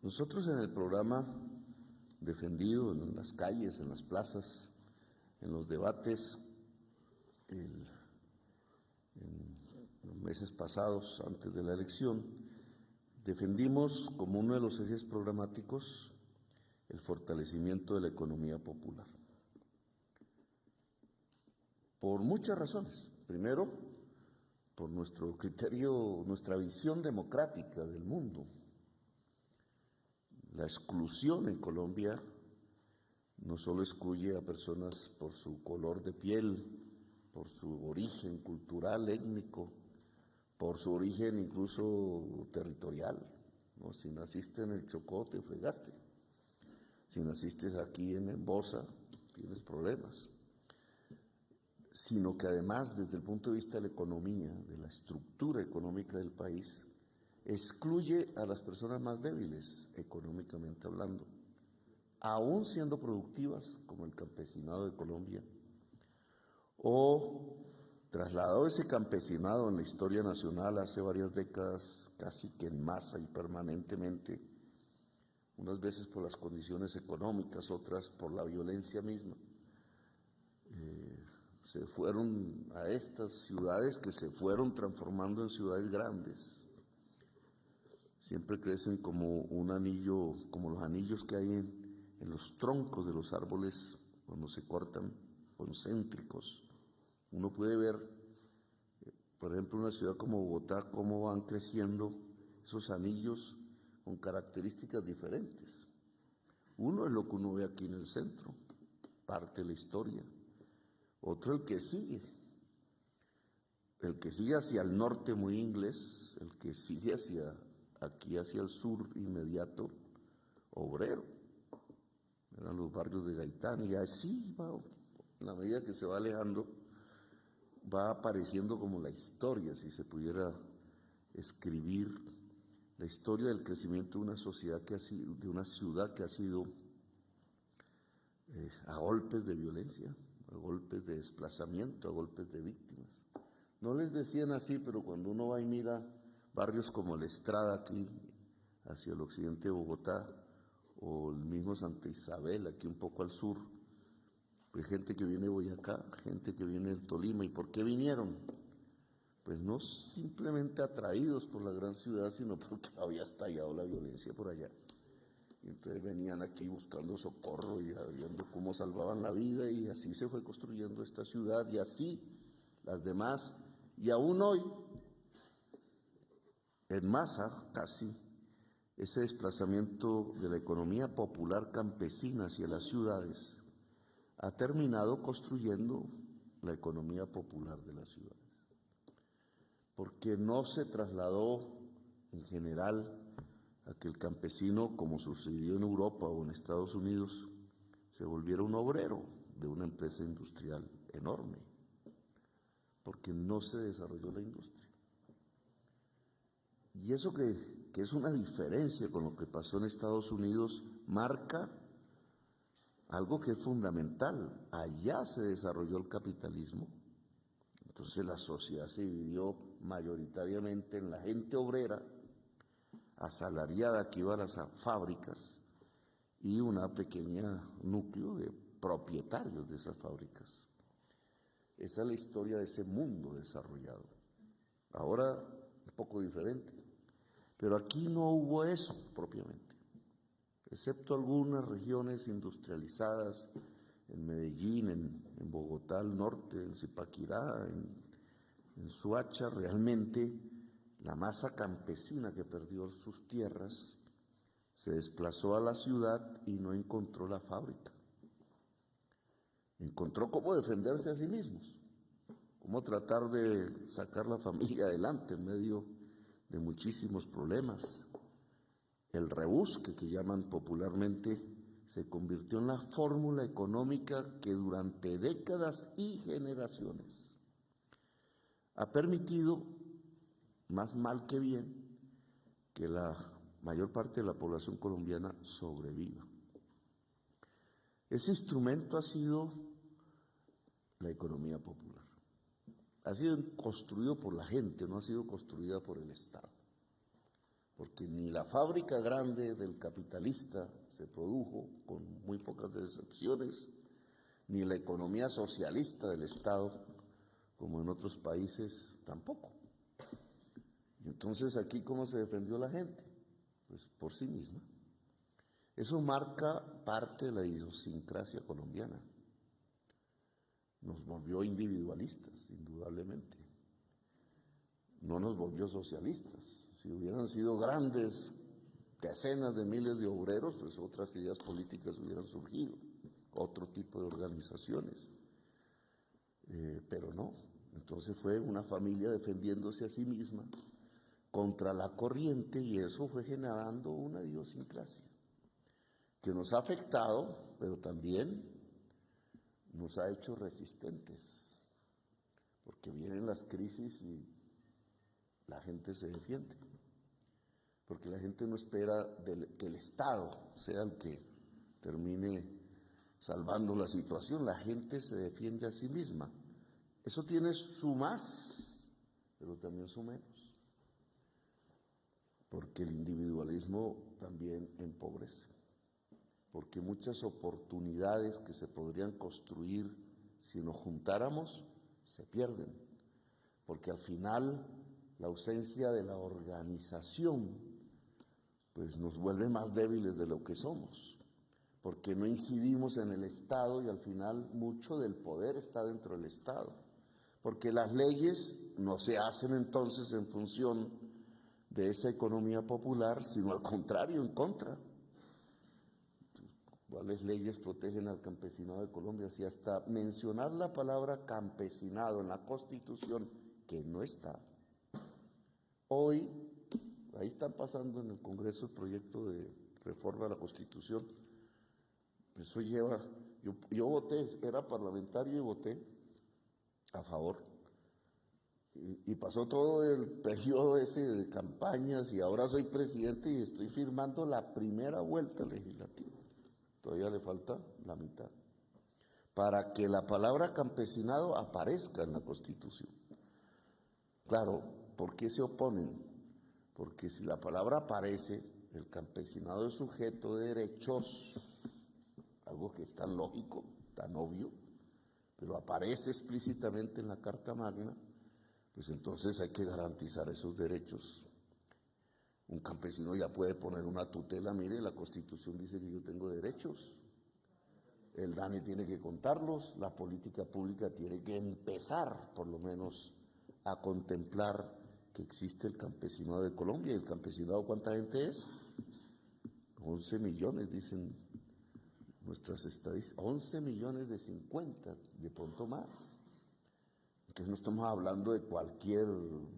Nosotros en el programa defendido en las calles, en las plazas, en los debates, en los meses pasados antes de la elección, defendimos como uno de los ejes programáticos el fortalecimiento de la economía popular. Por muchas razones. Primero, por nuestro criterio, nuestra visión democrática del mundo. La exclusión en Colombia no solo excluye a personas por su color de piel, por su origen cultural, étnico, por su origen incluso territorial, ¿no? Si naciste en el Chocó, te fregaste. Si naciste aquí en Mendoza, tienes problemas. Sino que además, desde el punto de vista de la economía, de la estructura económica del país, excluye a las personas más débiles, económicamente hablando, aún siendo productivas, como el campesinado de Colombia, o trasladado ese campesinado en la historia nacional hace varias décadas, casi que en masa y permanentemente, unas veces por las condiciones económicas, otras por la violencia misma. Se fueron a estas ciudades que se fueron transformando en ciudades grandes. Siempre crecen como un anillo, como los anillos que hay en los troncos de los árboles cuando se cortan, concéntricos. Uno puede ver, por ejemplo, en una ciudad como Bogotá, cómo van creciendo esos anillos con características diferentes. Uno es lo que uno ve aquí en el centro, parte de la historia. Otro el que sigue hacia el norte muy inglés, el que sigue aquí hacia el sur inmediato, obrero. Eran los barrios de Gaitán y así va, en la medida que se va alejando, va apareciendo como la historia, si se pudiera escribir la historia del crecimiento de una sociedad que ha sido, de una ciudad que ha sido a golpes de violencia, a golpes de desplazamiento, a golpes de víctimas. No les decían así, pero cuando uno va y mira barrios como la Estrada aquí, hacia el occidente de Bogotá, o el mismo Santa Isabel, aquí un poco al sur, hay gente que viene de Boyacá, gente que viene del Tolima. ¿Y por qué vinieron? Pues no simplemente atraídos por la gran ciudad, sino porque había estallado la violencia por allá. Y entonces venían aquí buscando socorro y viendo cómo salvaban la vida, y así se fue construyendo esta ciudad, y así las demás. Y aún hoy, en masa casi, ese desplazamiento de la economía popular campesina hacia las ciudades ha terminado construyendo la economía popular de las ciudades. Porque no se trasladó en general a que el campesino, como sucedió en Europa o en Estados Unidos, se volviera un obrero de una empresa industrial enorme, porque no se desarrolló la industria. Y eso que es una diferencia con lo que pasó en Estados Unidos, marca algo que es fundamental. Allá se desarrolló el capitalismo, entonces la sociedad se dividió mayoritariamente en la gente obrera, asalariada que iba a las fábricas, y una pequeña núcleo de propietarios de esas fábricas. Esa es la historia de ese mundo desarrollado. Ahora un poco diferente, pero aquí no hubo eso propiamente, excepto algunas regiones industrializadas, en Medellín, en Bogotá al norte, en Zipaquirá, en Soacha. Realmente la masa campesina que perdió sus tierras se desplazó a la ciudad y no encontró la fábrica. Encontró cómo defenderse a sí mismos, cómo tratar de sacar la familia adelante en medio de muchísimos problemas. El rebusque, que llaman popularmente, se convirtió en la fórmula económica que durante décadas y generaciones ha permitido, más mal que bien, que la mayor parte de la población colombiana sobreviva. Ese instrumento ha sido la economía popular. Ha sido construido por la gente, no ha sido construida por el Estado. porque ni la fábrica grande del capitalista se produjo, con muy pocas excepciones, ni la economía socialista del Estado, como en otros países, tampoco. Y entonces aquí, ¿cómo se defendió la gente? Pues por sí misma. Eso marca parte de la idiosincrasia colombiana. Nos volvió individualistas, indudablemente. No nos volvió socialistas. Si hubieran sido grandes decenas de miles de obreros, pues otras ideas políticas hubieran surgido, otro tipo de organizaciones. Pero no. Entonces fue una familia defendiéndose a sí misma contra la corriente, y eso fue generando una idiosincrasia que nos ha afectado, pero también nos ha hecho resistentes, porque vienen las crisis y la gente se defiende, porque la gente no espera que el Estado sea el que termine salvando la situación, la gente se defiende a sí misma. Eso tiene su más, pero también su menos, porque el individualismo también empobrece, porque muchas oportunidades que se podrían construir si nos juntáramos se pierden, porque al final la ausencia de la organización pues nos vuelve más débiles de lo que somos, porque no incidimos en el Estado y al final mucho del poder está dentro del Estado, porque las leyes no se hacen entonces en función de esa economía popular, sino al contrario, en contra. ¿Cuáles leyes protegen al campesinado de Colombia? Si hasta mencionar la palabra campesinado en la Constitución, que no está. Hoy, ahí están pasando en el Congreso el proyecto de reforma de la Constitución. Eso lleva, yo voté, era parlamentario y voté a favor. Y pasó todo el periodo ese de campañas y ahora soy presidente y estoy firmando la primera vuelta legislativa. Todavía le falta la mitad para que la palabra campesinado aparezca en la Constitución. Claro, ¿por qué se oponen? Porque si la palabra aparece, el campesinado es sujeto de derechos, algo que es tan lógico, tan obvio, pero aparece explícitamente en la Carta Magna, pues entonces hay que garantizar esos derechos. Un campesino ya puede poner una tutela, mire, la Constitución dice que yo tengo derechos, el DANE tiene que contarlos, la política pública tiene que empezar, por lo menos, a contemplar que existe el campesinado de Colombia. ¿Y el campesinado cuánta gente es? 11 millones, dicen nuestras estadísticas, 11 millones de 50, de pronto más. Entonces no estamos hablando de cualquier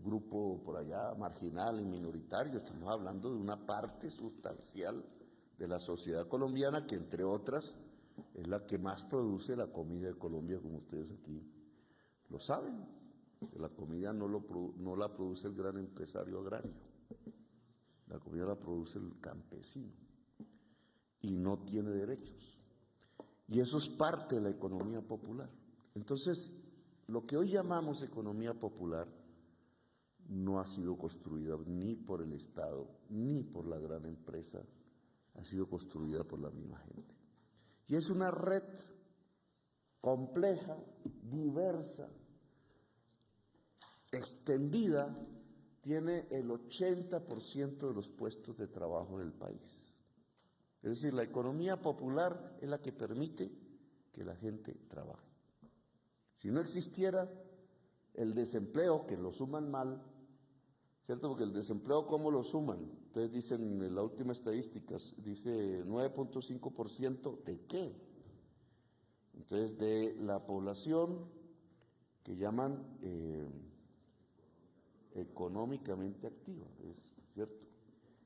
grupo por allá marginal y minoritario, estamos hablando de una parte sustancial de la sociedad colombiana que, entre otras, es la que más produce la comida de Colombia, como ustedes aquí lo saben. La comida no la produce el gran empresario agrario, la comida la produce el campesino y no tiene derechos. Y eso es parte de la economía popular. Entonces, lo que hoy llamamos economía popular no ha sido construida ni por el Estado ni por la gran empresa, ha sido construida por la misma gente. Y es una red compleja, diversa, extendida, tiene el 80% de los puestos de trabajo del país. Es decir, la economía popular es la que permite que la gente trabaje. Si no existiera el desempleo, que lo suman mal, ¿cierto? Porque el desempleo, ¿cómo lo suman? Ustedes dicen en la última estadística, dice 9.5%, ¿de qué? Entonces, de la población que llaman económicamente activa, ¿es cierto?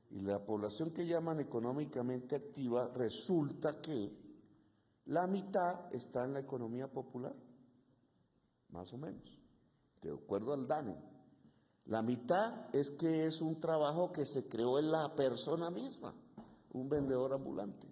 Y la población que llaman económicamente activa, resulta que la mitad está en la economía popular, más o menos, de acuerdo al DANE. La mitad es que es un trabajo que se creó en la persona misma, un vendedor ambulante.